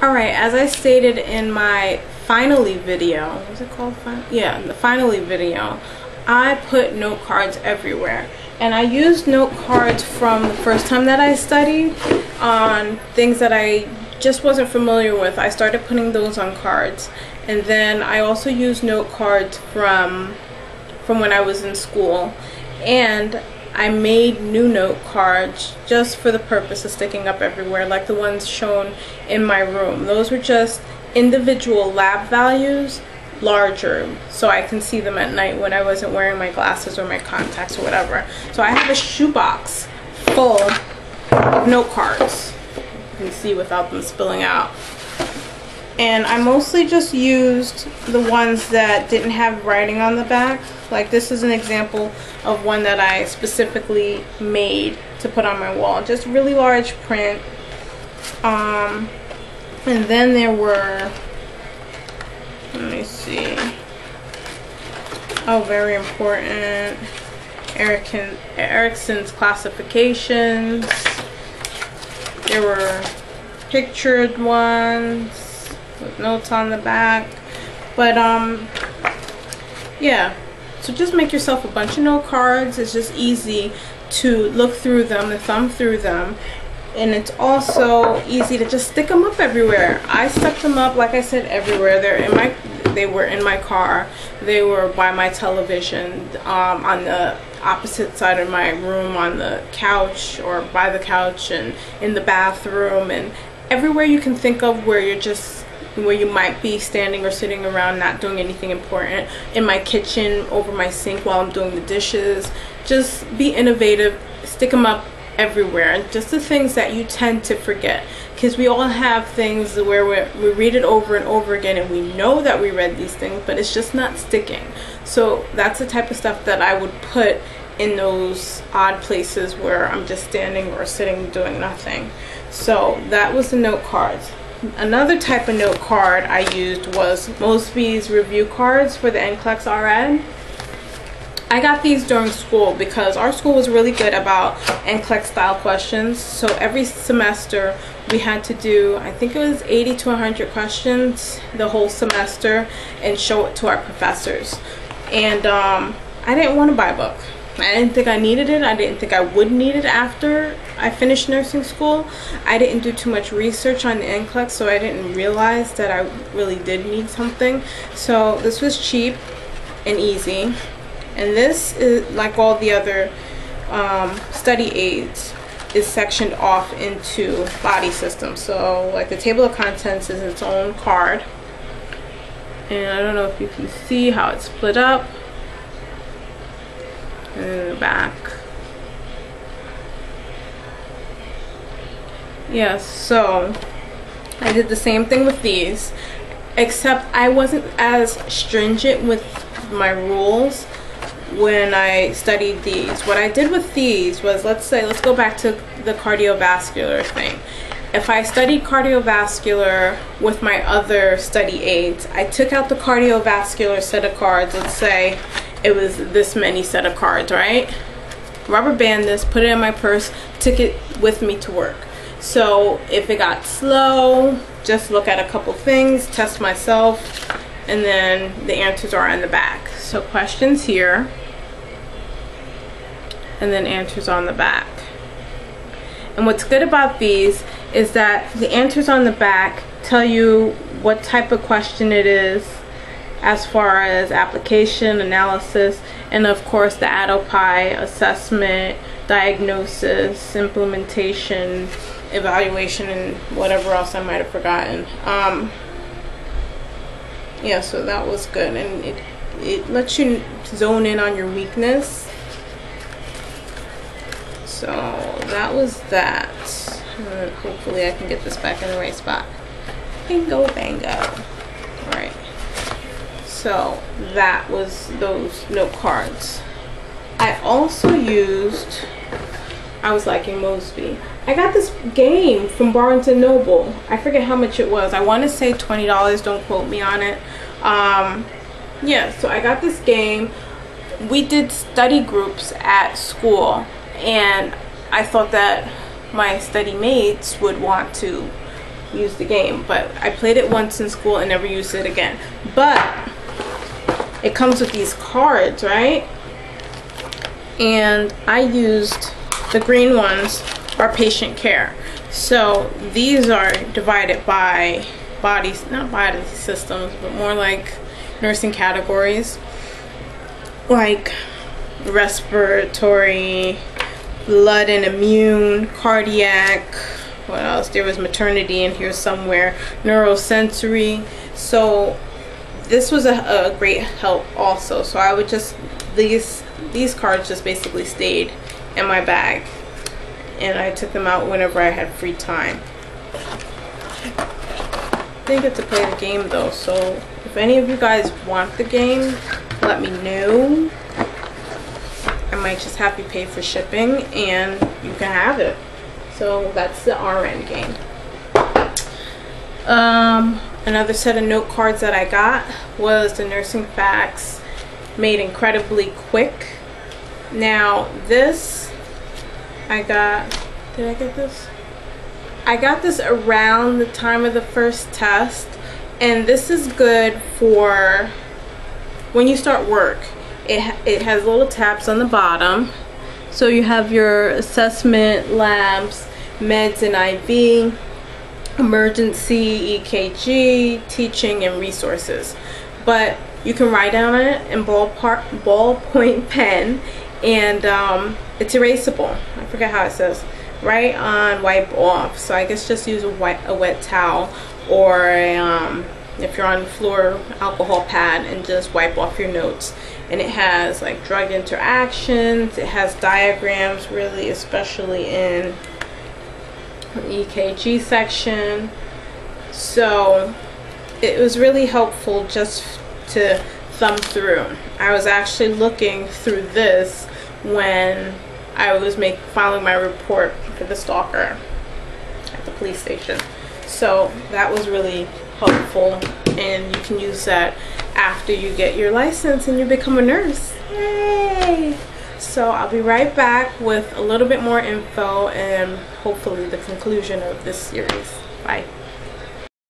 Alright, as I stated in my finally video, what's it called? Yeah, the finally video, I put note cards everywhere. And I used note cards from the first time that I studied on things that I just wasn't familiar with. I started putting those on cards. And then I also used note cards from when I was in school. And I made new note cards just for the purpose of sticking up everywhere, like the ones shown in my room. Those were just individual lab values, larger, so I can see them at night when I wasn't wearing my glasses or my contacts or whatever. So I have a shoebox full of note cards. You can see without them spilling out. And I mostly just used the ones that didn't have writing on the back. Like this is an example of one that I specifically made to put on my wall. Just really large print. And then there were, let me see. Oh, very important. Erickson's classifications. There were pictured ones with notes on the back. But yeah. So just make yourself a bunch of note cards. It's just easy to look through them, to thumb through them. And it's also easy to just stick them up everywhere. I stuck them up, like I said, everywhere. They were in my car. They were by my television, on the opposite side of my room, on the couch or by the couch, and in the bathroom, and everywhere you can think of where you might be standing or sitting around not doing anything important. In my kitchen, over my sink while I'm doing the dishes. Just be innovative, stick them up everywhere. And just the things that you tend to forget, because we all have things where we read it over and over again and we know that we read these things, but it's just not sticking. So that's the type of stuff that I would put in those odd places where I'm just standing or sitting doing nothing. So that was the note cards. Another type of note card I used was Mosby's review cards for the NCLEX RN. I got these during school because our school was really good about NCLEX style questions. So every semester we had to do, I think it was 80 to 100 questions the whole semester, and show it to our professors. And I didn't want to buy a book. I didn't think I needed it. I didn't think I would need it after I finished nursing school. I didn't do too much research on the NCLEX, so I didn't realize that I really did need something. So this was cheap and easy. And this is, like all the other study aids, is sectioned off into body systems. So like the table of contents is its own card. And I don't know if you can see how it's split up. And then the back. Yeah, so I did the same thing with these, except I wasn't as stringent with my rules when I studied these. What I did with these was, let's go back to the cardiovascular thing. If I studied cardiovascular with my other study aids, I took out the cardiovascular set of cards. Let's say it was this many set of cards, right? Rubber band this, put it in my purse, took it with me to work. So if it got slow, just look at a couple things, test myself, and then the answers are in the back. So questions here, and then answers on the back. And what's good about these is that the answers on the back tell you what type of question it is, as far as application, analysis, and of course the ADOPI, assessment, diagnosis, implementation, evaluation, and whatever else I might have forgotten. Yeah, so that was good, and it lets you zone in on your weakness. So that was that. Hopefully I can get this back in the right spot. Bingo bango. Alright. So that was those note cards. I also used, I was liking Mosby. I got this game from Barnes & Noble. I forget how much it was. I want to say $20. Don't quote me on it. Yeah, so I got this game. We did study groups at school, and I thought that my study mates would want to use the game. But I played it once in school and never used it again. But it comes with these cards, right? And I used the green ones are patient care. So these are divided by bodies, not body systems, but more like nursing categories, like respiratory, blood and immune, cardiac, what else? There was maternity in here somewhere, neurosensory. So this was a great help also. So I would just, these cards just basically stayed in my bag, and I took them out whenever I had free time. I didn't get to play the game though, so if any of you guys want the game, let me know. I might just have you pay for shipping and you can have it. So that's the RN game. Another set of note cards that I got was the nursing facts made incredibly quick. Now this I got, did I get this? I got this around the time of the first test, and this is good for when you start work. It has little tabs on the bottom, so you have your assessment, labs, meds and IV, emergency, EKG, teaching, and resources. But you can write on it in ballpoint pen, and it's erasable. I forget how it says. Write on, wipe off. So I guess just use a wet towel, or if you're on the floor, alcohol pad, and just wipe off your notes. And it has like drug interactions, it has diagrams, really, especially in the EKG section. So it was really helpful just to thumb through. I was actually looking through this when I was filing my report for the stalker at the police station. So that was really helpful, and you can use that after you get your license and you become a nurse. Yay! So I'll be right back with a little bit more info and hopefully the conclusion of this series. Bye.